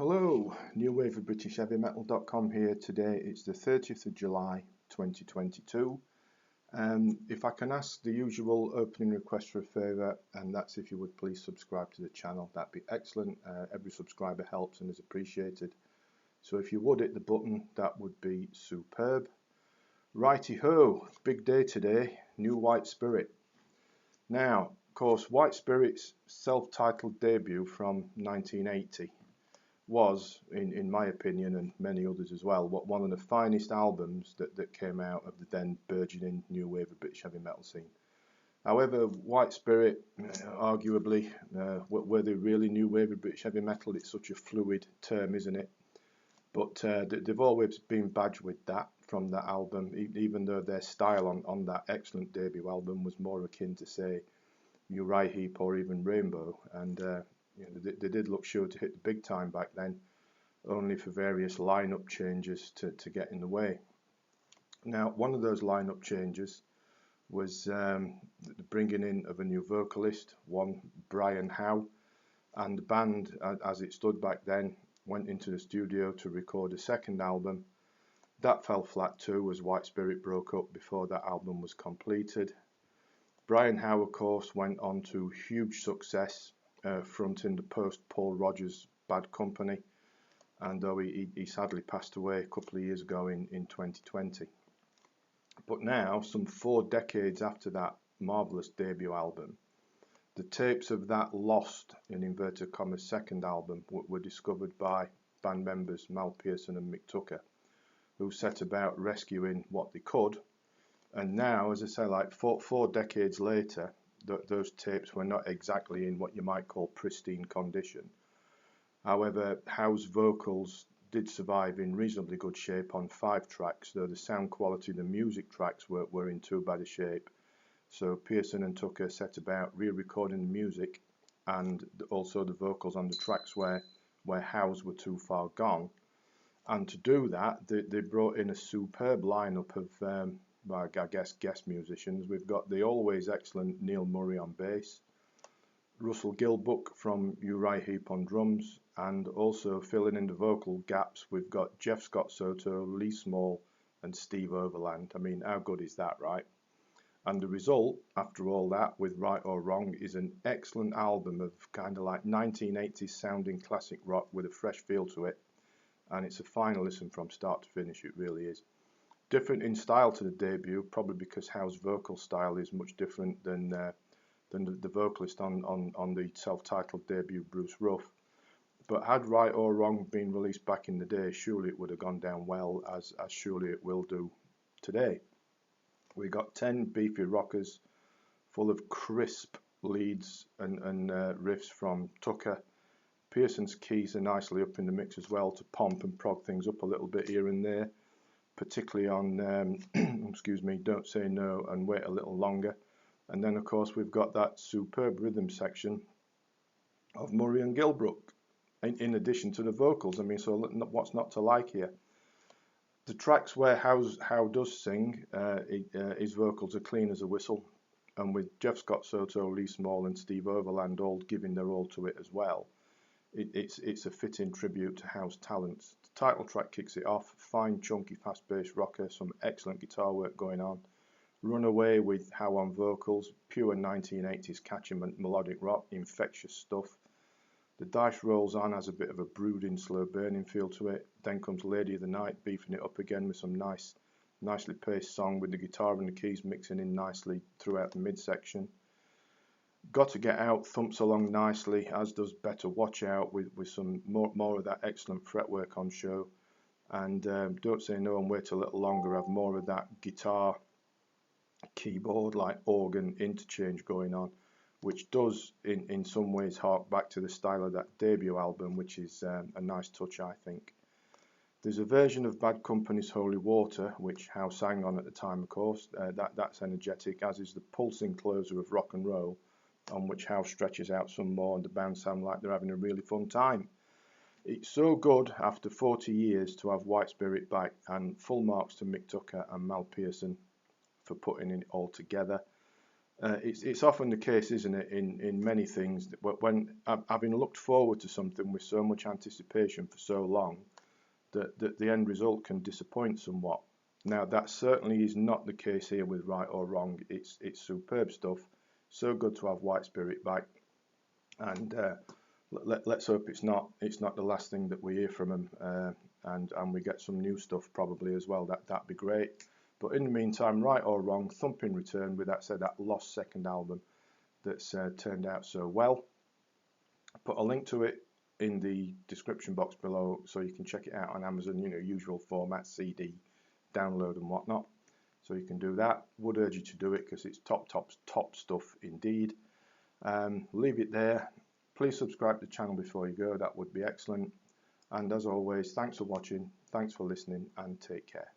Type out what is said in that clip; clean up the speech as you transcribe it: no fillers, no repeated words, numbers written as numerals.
Hello, New Wave of British Heavy Metal.com here. Today it's the 30th of July 2022. If I can ask the usual opening request for a favour, and that's if you would please subscribe to the channel, that'd be excellent. Every subscriber helps and is appreciated. So if you would hit the button, that would be superb. Righty ho, big day today, new White Spirit. Now, of course, White Spirit's self-titled debut from 1980 was, in my opinion and many others as well, one of the finest albums that came out of the then burgeoning new wave of British heavy metal scene. However, White Spirit, arguably, were they really new wave of British heavy metal? It's such a fluid term, isn't it? But they've always been badged with that from that album, even though their style on that excellent debut album was more akin to, say, Uriah Heep or even Rainbow, and they did look sure to hit the big time back then, only for various lineup changes to get in the way. Now, one of those lineup changes was the bringing in of a new vocalist, one Brian Howe, and the band, as it stood back then, went into the studio to record a second album. That fell flat too, as White Spirit broke up before that album was completed. Brian Howe, of course, went on to huge success, fronting the post-Paul Rodgers Bad Company, and though he sadly passed away a couple of years ago in 2020. But now, some 4 decades after that marvellous debut album, the tapes of that lost, in inverted commas, second album were discovered by band members Mal Pearson and Mick Tucker, who set about rescuing what they could. And now, as I say, like four decades later, those tapes were not exactly in what you might call pristine condition. However, Howe's vocals did survive in reasonably good shape on 5 tracks, though the sound quality of the music tracks were in too bad a shape. So Pearson and Tucker set about re-recording the music and also the vocals on the tracks where Howe's were too far gone. And to do that, they brought in a superb lineup of well, I guess guest musicians. We've got the always excellent Neil Murray on bass, Russell Gilbrook from Uriah Heep on drums, and also filling in the vocal gaps, we've got Scott Soto, Lee Small, and Steve Overland. I mean, how good is that, right? And the result, after all that, with Right or Wrong, is an excellent album of kind of like 1980s sounding classic rock with a fresh feel to it, and it's a fine listen from start to finish. It really is. Different in style to the debut, probably because Howe's vocal style is much different than the vocalist on the self-titled debut, Bruce Ruff. But had Right or Wrong been released back in the day, surely it would have gone down well, as surely it will do today. We got 10 beefy rockers, full of crisp leads and riffs from Tucker. Pearson's keys are nicely up in the mix as well to pomp and prog things up a little bit here and there, particularly on excuse me, Don't Say No and Wait a Little Longer. And then of course we've got that superb rhythm section of Murray and Gilbrook in addition to the vocals. I mean, so what's not to like here? The tracks where Howe does sing, his vocals are clean as a whistle, and with Scott Soto, Lee Small and Steve Overland all giving their all to it as well, it's a fitting tribute to Howe's talents. The title track kicks it off, fine chunky fast bass rocker, some excellent guitar work going on. Runaway with Howe on vocals, pure 1980s catchy melodic rock, infectious stuff. The dice rolls on, has a bit of a brooding, slow burning feel to it. Then comes Lady of the Night, beefing it up again with some nicely paced song with the guitar and the keys mixing in nicely throughout the midsection. Got to Get Out thumps along nicely, as does Better Watch Out with some more of that excellent fretwork on show. And Don't Say No and Wait a Little Longer have more of that guitar, keyboard, like organ interchange going on, which does in some ways hark back to the style of that debut album, which is a nice touch, I think. There's a version of Bad Company's Holy Water, which Howe sang on at the time, of course. That's energetic, as is the pulsing closer of Rock and Roll, on which Howe stretches out some more and the band sound like they're having a really fun time. It's so good, after 40 years, to have White Spirit back, and full marks to Mick Tucker and Mal Pearson for putting it all together. It's often the case, isn't it, in many things, that when having looked forward to something with so much anticipation for so long, that the end result can disappoint somewhat. Now, that certainly is not the case here with Right or Wrong. It's superb stuff. So good to have White Spirit back, and let's hope it's not the last thing that we hear from them, and we get some new stuff probably as well. That'd be great. But in the meantime, Right or Wrong, thumping return with that lost second album that's turned out so well. Put a link to it in the description box below so you can check it out on Amazon, usual format, CD, download and whatnot. So you can do that. Would urge you to do it because it's top stuff indeed. Leave it there. Please subscribe to the channel before you go. That would be excellent. And as always, thanks for watching, thanks for listening, and take care.